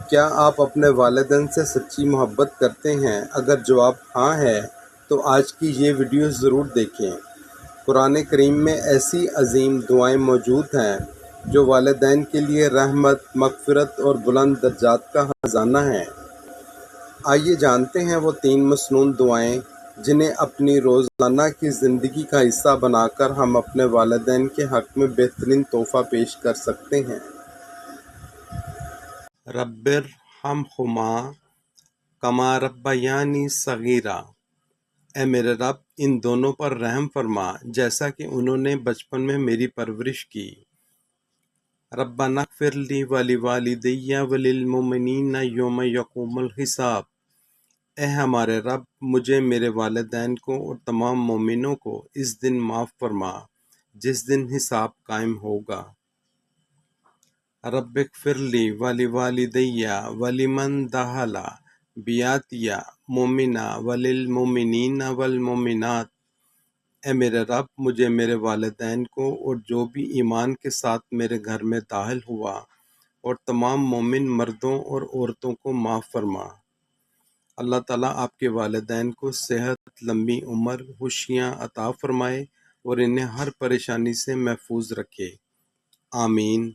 کیا آپ اپنے والدین سے سچی محبت کرتے ہیں؟ اگر جواب ہاں ہے تو آج کی یہ ویڈیو ضرور دیکھیں۔ قرآن کریم میں ایسی عظیم دعائیں موجود ہیں جو والدین کے لیے رحمت، مغفرت اور بلند درجات کا خزانہ ہیں۔ آئیے جانتے ہیں وہ 3 مسنون دعائیں جنہیں اپنی روزانہ کی زندگی کا حصہ بنا کر ہم اپنے والدین کے حق میں بہترین تحفہ پیش کر سکتے ہیں۔ رب ارحمہما کما ربیانی صغیرا، اے میرے رب ان دونوں پر رحم فرما جیسا کہ انہوں نے بچپن میں میری پرورش کی۔ ربنا اغفر لی ولوالدی وللمؤمنین یوم یقوم الحساب، اے ہمارے رب مجھے، میرے والدین کو اور تمام مومنوں کو اس دن معاف فرما جس دن حساب قائم ہوگا۔ رب اغفر لی ولوالدی ولمن دخل بیتی مؤمنا وللمؤمنین والمؤمنات، اے میرے رب مجھے، میرے والدین کو اور جو بھی ایمان کے ساتھ میرے گھر میں داخل ہوا اور تمام مومن مردوں اور عورتوں کو معاف فرما۔ اللہ تعالیٰ آپ کے والدین کو صحت، لمبی عمر، خوشیاں عطا فرمائے اور انہیں ہر پریشانی سے محفوظ رکھے، آمین۔